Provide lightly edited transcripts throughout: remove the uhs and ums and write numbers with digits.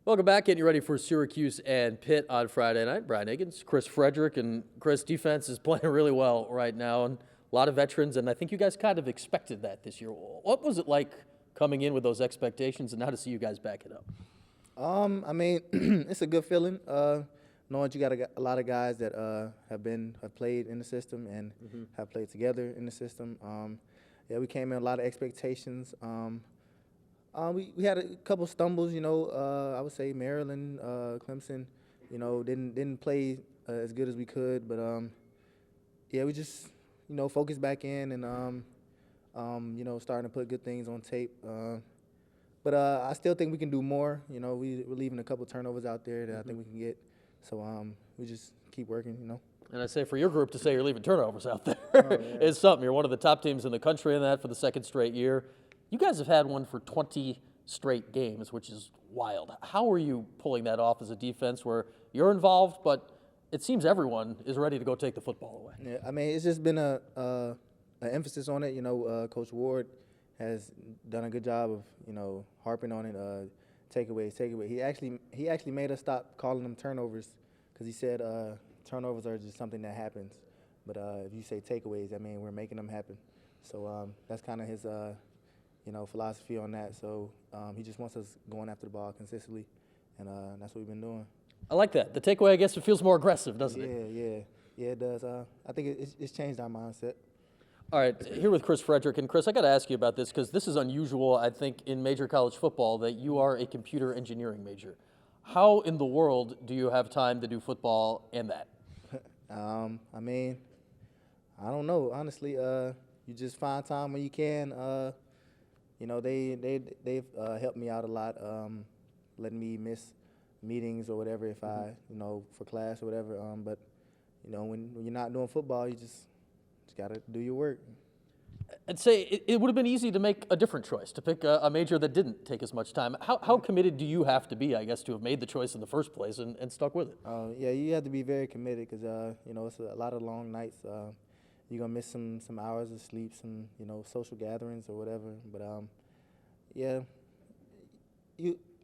Welcome back. Getting you ready for Syracuse and Pitt on Friday night. Brian Higgins, Chris Fredrick, and Chris, defense is playing really well right now, and a lot of veterans, and I think you guys kind of expected that this year. What was it like coming in with those expectations, and now to see you guys back it up? I mean, it's a good feeling, knowing you got a lot of guys that have played in the system and have played together in the system. Yeah, we came in with a lot of expectations. We had a couple stumbles, I would say Maryland, Clemson, didn't play as good as we could, but yeah, we just focused back in and starting to put good things on tape. But I still think we can do more. We're leaving a couple turnovers out there that I think we can get. So we just keep working. And I say for your group to say you're leaving turnovers out there yeah. is something. You're one of the top teams in the country in that for the second straight year. You guys have had one for 20 straight games, which is wild. How are you pulling that off as a defense where you're involved, but it seems everyone is ready to go take the football away? Yeah, I mean, it's just been an emphasis on it. Coach Ward has done a good job of harping on it. Takeaways. He actually made us stop calling them turnovers because he said turnovers are just something that happens. But if you say takeaways, I mean we're making them happen. So that's kind of his philosophy on that. So he just wants us going after the ball consistently, and that's what we've been doing. I like that. The takeaway, I guess, it feels more aggressive, doesn't it? Yeah, it does. I think it's changed our mindset. All right, here with Chris Fredrick. And Chris, I got to ask you about this because this is unusual, I think, in major college football that you are a computer engineering major. How in the world do you have time to do football and that? I mean, I don't know. Honestly, you just find time when you can. They've helped me out a lot, letting me miss meetings or whatever if I, for class or whatever. But when you're not doing football, you just got to do your work. I'd say it would have been easy to make a different choice, to pick a major that didn't take as much time. How committed do you have to be, I guess, to have made the choice in the first place and stuck with it? Yeah, you have to be very committed because, it's a lot of long nights. You're going to miss some hours of sleep, some, social gatherings or whatever. But, yeah,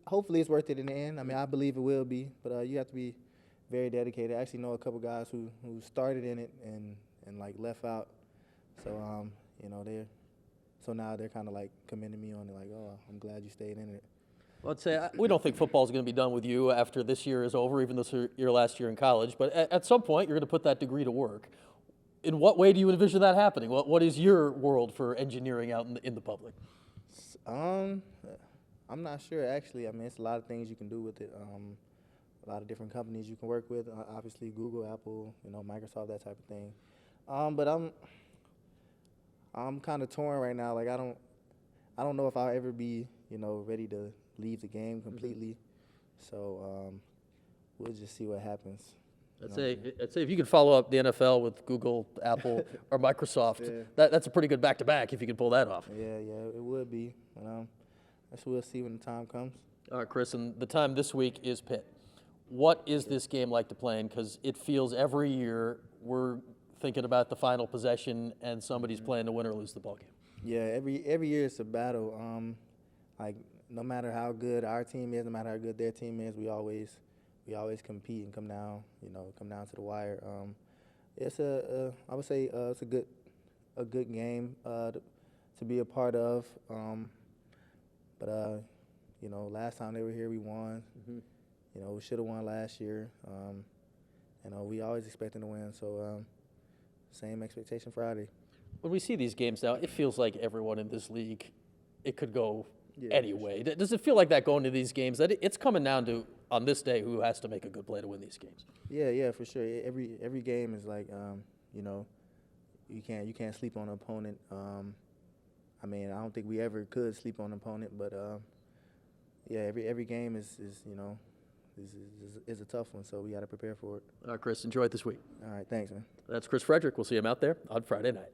hopefully it's worth it in the end. I mean, I believe it will be, but you have to be very dedicated. I actually know a couple guys who started in it and left out. So, now they're kind of like commending me on it, like, oh, I'm glad you stayed in it. Well, I'd say we don't think football is going to be done with you after this year is over, even though it's your last year in college. But at some point, you're going to put that degree to work. In what way do you envision that happening? What is your world for engineering out in the public? I'm not sure, actually. I mean, it's a lot of things you can do with it. A lot of different companies you can work with. Obviously, Google, Apple, Microsoft, that type of thing. But I'm kind of torn right now. Like I don't know if I'll ever be ready to leave the game completely. So we'll just see what happens. I'd say if you could follow up the NFL with Google, Apple, or Microsoft, yeah. that's a pretty good back-to-back if you could pull that off. Yeah, it would be. But I guess we'll see when the time comes. All right, Chris, and the time this week is Pitt. What is this game like to play in? Because it feels every year we're thinking about the final possession and somebody's playing to win or lose the ball game. Yeah, every year it's a battle. Like no matter how good our team is, no matter how good their team is, we always compete and come down to the wire. It's I would say it's a good game to be a part of. But last time they were here, we won. We should have won last year. We always expecting to win, so same expectation Friday. When we see these games now, it feels like everyone in this league, it could go anyway. Sure. Does it feel like that going to these games, that it's coming down to, on this day, who has to make a good play to win these games? Yeah, for sure. Every game is like, you can't sleep on an opponent. I mean, I don't think we ever could sleep on an opponent, but yeah, every game is a tough one, so we got to prepare for it. Chris, enjoy it this week. All right, thanks, man. That's Chris Fredrick. We'll see him out there on Friday night.